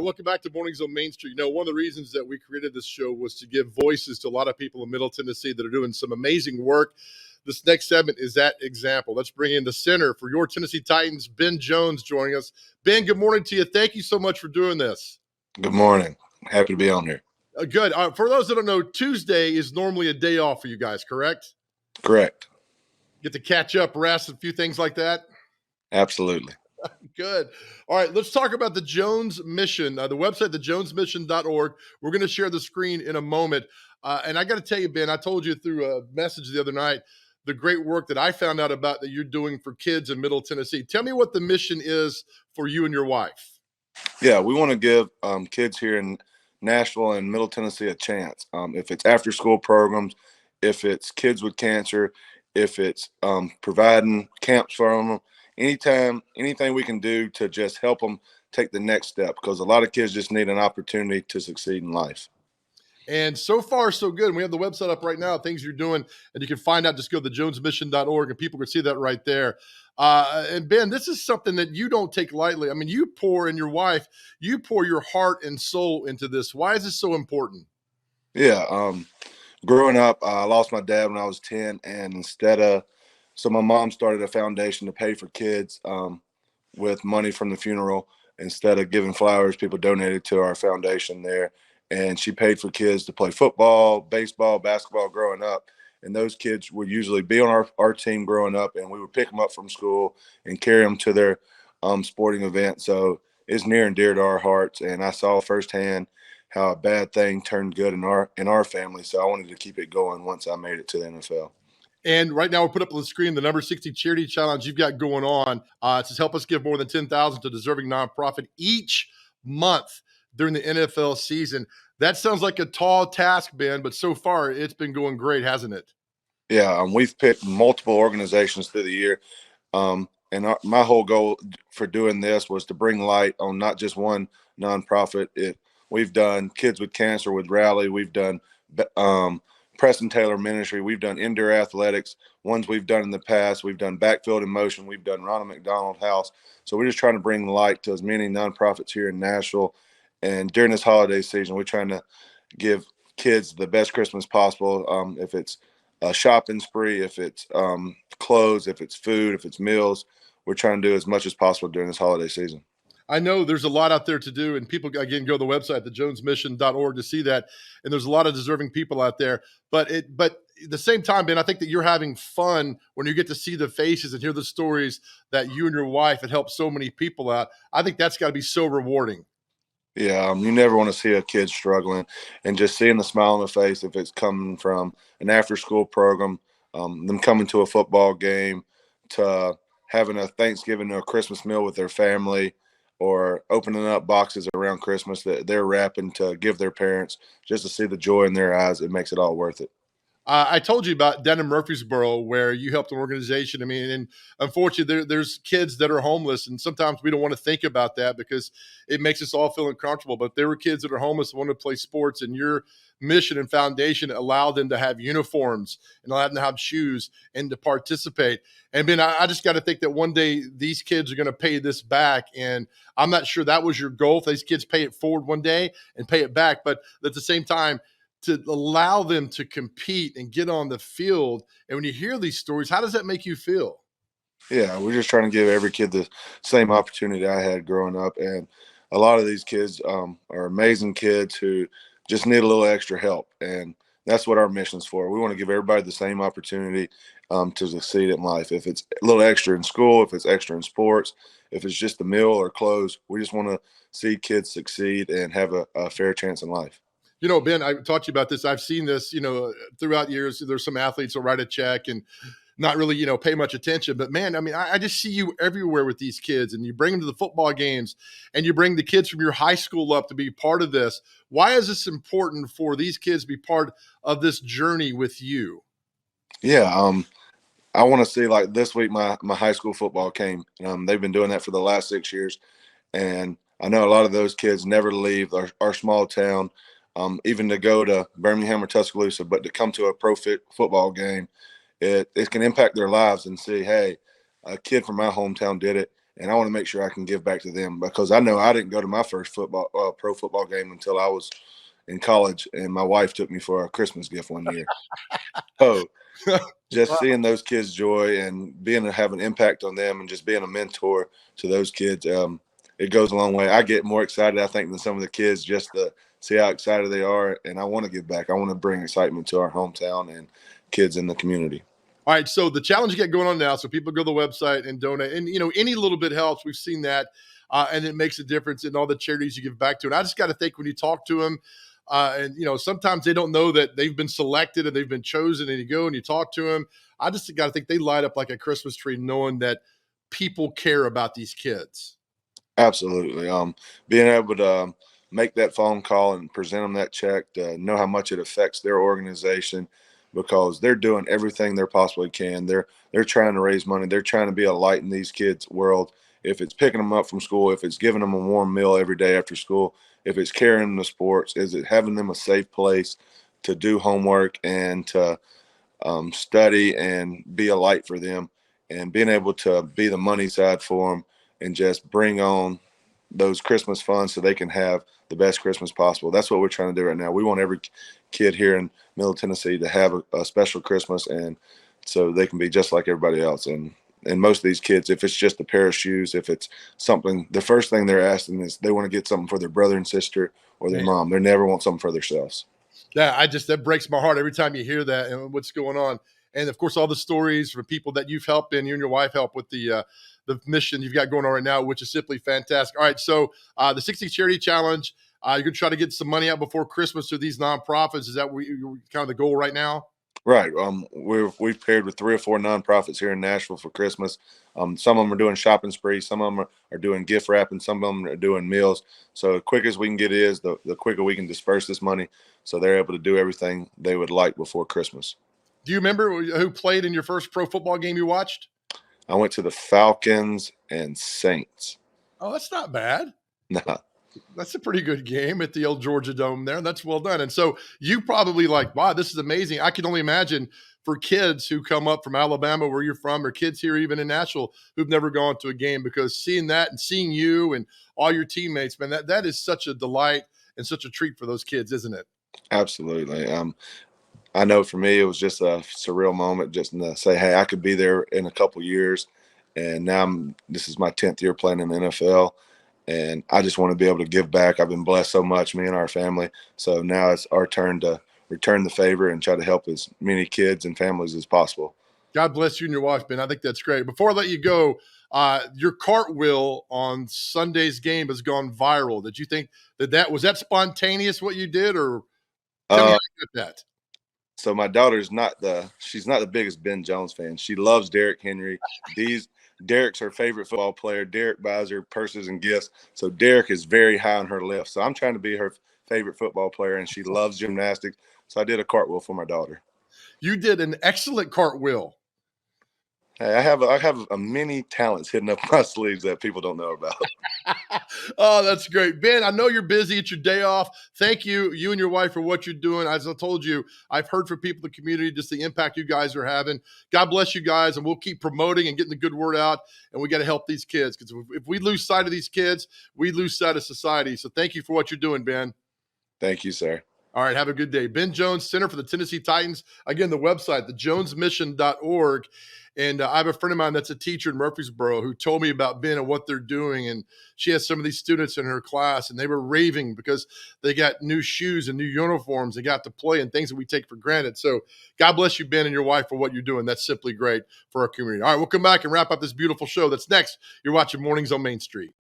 welcome back to Mornings on Main Street. One of the reasons that we created this show was to give voices to a lot of people in Middle Tennessee that are doing some amazing work. This next segment is that example. Let's bring in the center for your Tennessee Titans, Ben Jones, joining us. Ben, good morning to you. Thank you so much for doing this. Good morning. Happy to be on here. Good. For those that don't know, Tuesday is normally a day off for you guys, correct? Correct. Get to catch up, rest, a few things like that? Absolutely. Good. All right, let's talk about the Jones Mission, the website, thejonesmission.org. We're going to share the screen in a moment. And I got to tell you, Ben, I told you through a message the other night, the great work that I found out about that you're doing for kids in Middle Tennessee. Tell me what the mission is for you and your wife. Yeah, we want to give kids here in Nashville and Middle Tennessee a chance. If it's after-school programs, if it's kids with cancer, if it's providing camps for them, anything we can do to just help them take the next step, because a lot of kids just need an opportunity to succeed in life. And so far, so good. And we have the website up right now, things you're doing, and you can find out, just go to thejonesmission.org, and people can see that right there. And Ben, this is something that you don't take lightly. I mean, you pour, and your wife, you pour your heart and soul into this. Why is this so important? Yeah, growing up, I lost my dad when I was 10, and so my mom started a foundation to pay for kids with money from the funeral. Instead of giving flowers, people donated to our foundation there. And she paid for kids to play football, baseball, basketball growing up. And those kids would usually be on our team growing up, and we would pick them up from school and carry them to their sporting event. So it's near and dear to our hearts. And I saw firsthand how a bad thing turned good in our family. So I wanted to keep it going once I made it to the NFL. And right now, we'll put up on the screen the Number 60 charity challenge you've got going on. It's to help us give more than $10,000 to deserving nonprofit each month during the NFL season. That sounds like a tall task, Ben, but so far it's been going great, hasn't it? Yeah, we've picked multiple organizations through the year. My whole goal for doing this was to bring light on not just one nonprofit. We've done Kids with Cancer with Rally. We've done Preston Taylor Ministry. We've done indoor athletics, ones we've done in the past. We've done Backfield in Motion. We've done Ronald McDonald House. So we're just trying to bring light to as many nonprofits here in Nashville. And during this holiday season, we're trying to give kids the best Christmas possible. If it's a shopping spree, if it's clothes, if it's food, if it's meals, we're trying to do as much as possible during this holiday season. I know there's a lot out there to do, and people, again, go to the website, thejonesmission.org, to see that. And there's a lot of deserving people out there. But at the same time, Ben, I think that you're having fun when you get to see the faces and hear the stories that you and your wife have helped so many people out. I think that's got to be so rewarding. Yeah, you never want to see a kid struggling, and just seeing the smile on the face, if it's coming from an after-school program, them coming to a football game, to having a Thanksgiving or a Christmas meal with their family, or opening up boxes around Christmas that they're wrapping to give their parents, just to see the joy in their eyes. It makes it all worth it. I told you about down in Murfreesboro, where you helped an organization. I mean, and unfortunately, there's kids that are homeless, and sometimes we don't want to think about that because it makes us all feel uncomfortable. But there were kids that are homeless and want to play sports, and your mission and foundation allowed them to have uniforms and allowed them to have shoes and to participate. And Ben, I just got to think that one day these kids are going to pay this back. And I'm not sure that was your goal. These kids pay it forward one day and pay it back. But at the same time, to allow them to compete and get on the field. And when you hear these stories, how does that make you feel? Yeah, we're just trying to give every kid the same opportunity I had growing up. And a lot of these kids are amazing kids who just need a little extra help. And that's what our mission's for. We want to give everybody the same opportunity to succeed in life. If it's a little extra in school, if it's extra in sports, if it's just a meal or clothes, we just want to see kids succeed and have a fair chance in life. Ben, I talked to you about this. I've seen this, throughout years. There's some athletes will write a check and not really, pay much attention. But, man, I mean, I just see you everywhere with these kids, and you bring them to the football games, and you bring the kids from your high school up to be part of this. Why is this important for these kids to be part of this journey with you? Yeah, I want to see, like this week, my high school football came. They've been doing that for the last 6 years. And I know a lot of those kids never leave our small town. Even to go to Birmingham or Tuscaloosa, but to come to a football game, it can impact their lives and see, hey, a kid from my hometown did it, and I want to make sure I can give back to them because I know I didn't go to my first pro football game until I was in college, and my wife took me for a Christmas gift one year. So just seeing those kids' joy and being to have an impact on them and just being a mentor to those kids, it goes a long way. I get more excited, I think, than some of the kids just to see how excited they are. And I want to give back. I want to bring excitement to our hometown and kids in the community. All right, so the challenge you get going on now, so people go to the website and donate, and any little bit helps. We've seen that, and it makes a difference in all the charities you give back to. And I just got to think when you talk to them, and sometimes they don't know that they've been selected and they've been chosen, and you go and you talk to them. I just got to think they light up like a Christmas tree, knowing that people care about these kids. Absolutely. Being able to make that phone call and present them that check to know how much it affects their organization because they're doing everything they possibly can. They're trying to raise money. They're trying to be a light in these kids' world. If it's picking them up from school, if it's giving them a warm meal every day after school, if it's carrying them to sports, is it having them a safe place to do homework and to study and be a light for them, and being able to be the money side for them and just bring on those Christmas funds so they can have the best Christmas possible. That's what we're trying to do right now. We want every kid here in Middle Tennessee to have a special Christmas, and so they can be just like everybody else. And most of these kids, if it's just a pair of shoes, if it's something, the first thing they're asking is they want to get something for their brother and sister or their mom. They never want something for themselves. Yeah, that breaks my heart every time you hear that and what's going on. And of course, all the stories from people that you've helped and you and your wife help with the mission you've got going on right now, which is simply fantastic. All right, so the 60 Charity Challenge, you're gonna try to get some money out before Christmas to these nonprofits. Is that kind of the goal right now? Right. We've paired with 3 or 4 nonprofits here in Nashville for Christmas. Some of them are doing shopping sprees, some of them are doing gift wrapping, some of them are doing meals. So the quicker we can get is the quicker we can disperse this money, so they're able to do everything they would like before Christmas. Do you remember who played in your first pro football game you watched? I went to the Falcons and Saints. Oh, that's not bad. Nah. That's a pretty good game at the old Georgia Dome there. That's well done. And so you probably like, wow, this is amazing. I can only imagine for kids who come up from Alabama, where you're from, or kids here even in Nashville who've never gone to a game, because seeing that and seeing you and all your teammates, man, that is such a delight and such a treat for those kids, isn't it? Absolutely. I know for me, it was just a surreal moment just to say, hey, I could be there in a couple years. And now this is my 10th year playing in the NFL. And I just want to be able to give back. I've been blessed so much, me and our family. So now it's our turn to return the favor and try to help as many kids and families as possible. God bless you and your wife, Ben. I think that's great. Before I let you go, your cartwheel on Sunday's game has gone viral. Did you think that was that spontaneous what you did, or tell me how you did that? So my daughter's she's not the biggest Ben Jones fan. She loves Derrick Henry. Derrick's her favorite football player. Derrick buys her purses and gifts. So Derrick is very high on her list. So I'm trying to be her favorite football player, and she loves gymnastics. So I did a cartwheel for my daughter. You did an excellent cartwheel. Hey, I have a many talents hidden up my sleeves that people don't know about. Oh, that's great. Ben, I know you're busy. It's your day off. Thank you and your wife, for what you're doing. As I told you, I've heard from people in the community just the impact you guys are having. God bless you guys, and we'll keep promoting and getting the good word out, and we got to help these kids, because if we lose sight of these kids, we lose sight of society. So thank you for what you're doing, Ben. Thank you, sir. All right, have a good day. Ben Jones, Center for the Tennessee Titans. Again, the website, thejonesmission.org. And I have a friend of mine that's a teacher in Murfreesboro who told me about Ben and what they're doing. And she has some of these students in her class, and they were raving because they got new shoes and new uniforms. They got to play and things that we take for granted. So God bless you, Ben, and your wife, for what you're doing. That's simply great for our community. All right, we'll come back and wrap up this beautiful show. That's next. You're watching Mornings on Main Street.